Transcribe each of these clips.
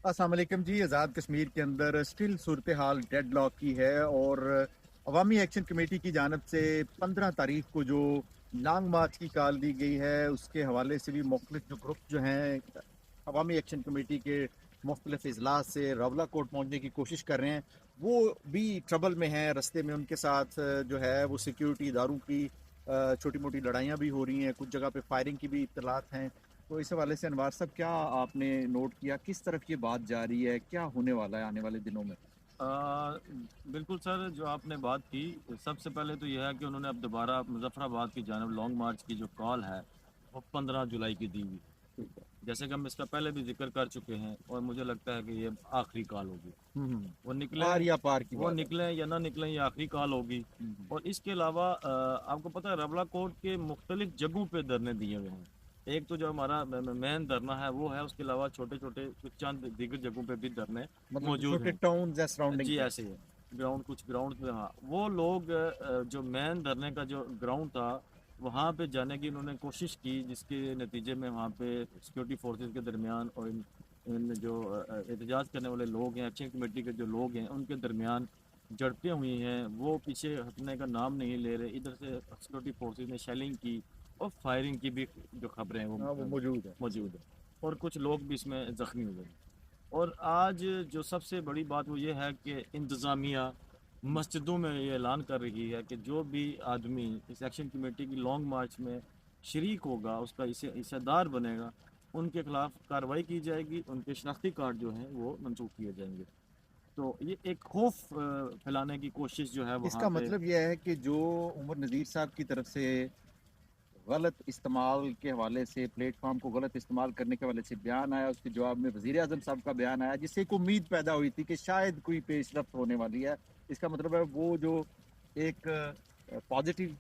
अस्सलाम वालेकुम जी। आज़ाद कश्मीर के अंदर स्टिल सूरत हाल डेड लॉक की है और अवामी एक्शन कमेटी की जानब से 15 तारीख को जो लॉन्ग मार्च की कॉल दी गई है उसके हवाले से भी मुख्तलिफ जो ग्रुप जो हैं अवामी एक्शन कमेटी के मुख्तलिफ इजलास से रवला कोर्ट पहुंचने की कोशिश कर रहे हैं, वो भी ट्रबल में हैं। रस्ते में उनके साथ जो है वो सिक्योरिटी इदारों की छोटी मोटी लड़ाइयाँ भी हो रही हैं, कुछ जगह पे फायरिंग की भी इत्तलात हैं। तो इस हवाले से अनवार साहब, क्या आपने नोट किया, किस तरफ ये बात जा रही है, क्या होने वाला है आने वाले दिनों में? आ, बिल्कुल सर, जो आपने बात की, सबसे पहले तो यह है कि उन्होंने अब दोबारा मुजफ्फराबाद की जानब लॉन्ग मार्च की जो कॉल है वो 15 जुलाई की दी हुई। ठीक है। जैसे कि हम इसका पहले भी जिक्र कर चुके हैं और मुझे लगता है कि ये आखिरी कॉल होगी। वो निकले आर या पार की वो बात है। निकले या ना निकले, ये आखिरी कॉल होगी। और इसके अलावा आपको पता है रवला कोर्ट के मुख्तलिफ जगहों पे धरने दिए हुए हैं। एक तो जो हमारा मेन धरना है वो है, उसके अलावा छोटे छोटे कुछ चंद दीगर जगहों पे भी धरने मतलब मौजूद छोटे हैं। टाउन्स या सराउंडिंग जी पे। ऐसे ही है। कुछ ग्राउंड पे, हाँ, वो लोग जो मेन धरने का जो ग्राउंड था वहाँ पे जाने की उन्होंने कोशिश की, जिसके नतीजे में वहाँ पे सिक्योरिटी फोर्सेस के दरमियान और इन जो एहतजाज करने वाले लोग हैं, एक्शन कमेटी के जो लोग हैं, उनके दरमियान झड़पें हुई हैं। वो पीछे हटने का नाम नहीं ले रहे। इधर से सिक्योरिटी फोर्सेस ने शेलिंग की और फायरिंग की भी जो खबरें हैं वो हाँ, वो मौजूद है। मौजूद है। और कुछ लोग भी इसमें ज़ख्मी हुए। और आज जो सबसे बड़ी बात वो ये है कि इंतज़ामिया मस्जिदों में ये ऐलान कर रही है कि जो भी आदमी इस एक्शन कमेटी की लॉन्ग मार्च में शरीक होगा, उसका हिस्सेदार बनेगा, उनके खिलाफ कार्रवाई की जाएगी, उनके शनाख्ती कार्ड जो हैं वो मंसूख किए जाएंगे। तो ये एक खौफ फैलाने की कोशिश जो है वहाँ इसका पे। मतलब यह है कि जो उमर नज़ीर साहब की तरफ से गलत इस्तेमाल के हवाले से, प्लेटफॉर्म को गलत इस्तेमाल करने के हवाले से बयान आया, उसके जवाब में वज़ीर आज़म साहब का बयान आया, जिससे एक उम्मीद पैदा हुई थी कि शायद कोई पेशरफ्त होने वाली है। इसका मतलब है वो जो एक पॉजिटिव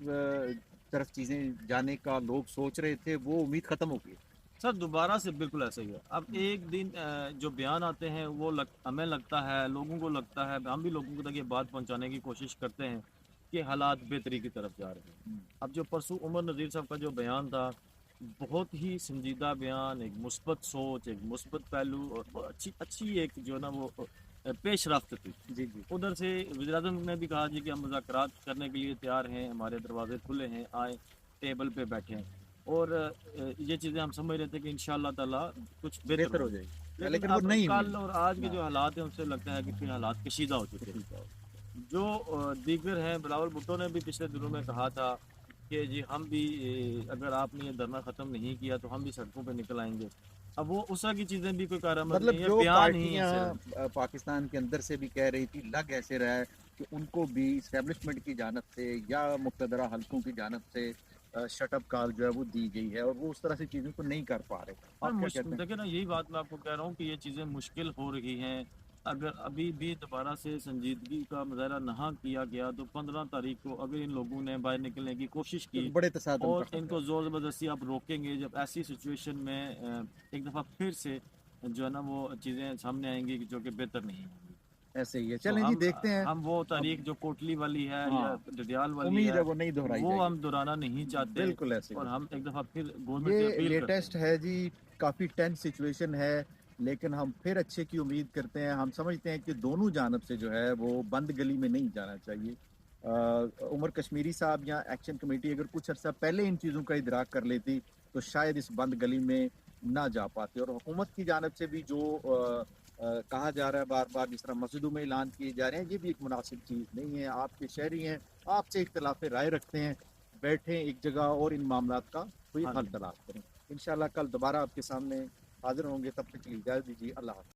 तरफ चीज़ें जाने का लोग सोच रहे थे, वो उम्मीद ख़त्म हो गई। सर दोबारा से बिल्कुल ऐसा ही है। अब एक दिन जो बयान आते हैं वो हमें लगता है, लोगों को लगता है, हम भी लोगों तक ये बात पहुंचाने की कोशिश करते हैं कि हालात बेहतरी की तरफ जा रहे हैं। अब जो परसों उमर नज़ीर साहब का जो बयान था, बहुत ही संजीदा बयान, एक मुस्बत सोच, एक मुस्बत पहलू और बहुत अच्छी अच्छी एक जो ना वो पेश रफ्त थी। जी जी। उधर से वज़ीर-ए-आज़म ने भी कहा जी कि हम मुज़ाकरात करने के लिए तैयार हैं, हमारे दरवाजे खुले हैं, आए टेबल पे बैठें। और ये चीज़ें हम समझ रहे थे कि इंशाअल्लाह ताला कुछ बेहतर बेहतर हो होगी। जाएगी, लेकिन लेकिन वो अब नहीं हुई। कल और आज के हाँ। जो हालात हैं उनसे लगता है कि फिर हालात कशीदा हो चुके हैं। ठीक है। जो दीगर हैं, बिलावल भुट्टो ने भी पिछले दिनों में कहा था कि जी हम भी अगर आपने ये धरना ख़त्म नहीं किया तो हम भी सड़कों पे निकल आएंगे। अब वो उस तरह की चीज़ें भी कोई कारामद मतलब नहीं है, जो बयान ही है पार्टियां सिर्फ। पाकिस्तान के अंदर से भी कह रही थी, लग ऐसे रहा है कि उनको भी इस्टेब्लिशमेंट की जानब से या मुक्तदरा हलकों की जानब से शटअप कॉल जो है वो दी गई है, और वो उस तरह से चीज़ों को नहीं कर पा रहे। पर आप क्या कहते हैं? देखिए ना, यही बात मैं आपको कह रहा हूँ कि ये चीज़ें मुश्किल हो रही हैं। अगर अभी भी दोबारा से संजीदगी का मुजाहरा ना किया गया तो 15 तारीख को अगर इन लोगों ने बाहर निकलने की कोशिश तो की बड़े तसादम का और खतरा इनको है। ज़ोर ज़बरदस्ती आप रोकेंगे, जब ऐसी सिचुएशन में एक दफ़ा फिर से जो है ना वो चीज़ें सामने आएंगी कि जो कि बेहतर नहीं होंगी। ऐसे ही है, तो चलें जी, देखते हैं। हम वो अब तारीख जो कोटली वाली है या हाँ, डडियाल वाली उम्मीद है है, वो नहीं दोहराई वो जाएगी। हम दोहराना नहीं चाहते। बिल्कुल ऐसे और ही। हम एक दफ़ा फिर गवर्नमेंट से ये अपील करते लेटेस्ट हैं। है जी, काफ़ी टेंस सिचुएशन है, लेकिन हम फिर अच्छे की उम्मीद करते हैं। हम समझते हैं कि दोनों जानब से जो है वो बंद गली में नहीं जाना चाहिए। उमर कश्मीरी साहब या एक्शन कमेटी अगर कुछ अर्सा पहले इन चीज़ों का इदराक कर लेती तो शायद इस बंद गली में ना जा पाते। और हुकूमत की जानब से भी जो कहा जा रहा है बार बार, जिस तरह मस्जिदों में ऐलान किए जा रहे हैं, ये भी एक मुनासिब चीज़ नहीं है। आपके शहरी हैं, आपसे इख्तलाफ राय रखते हैं, बैठें एक जगह और इन मामलात का कोई हाँ हल जी। तलाश करें। इंशाल्लाह कल दोबारा आपके सामने हाजिर होंगे, तब तक के लिए इजाज़त दीजिए। अल्लाह हाफ़िज़।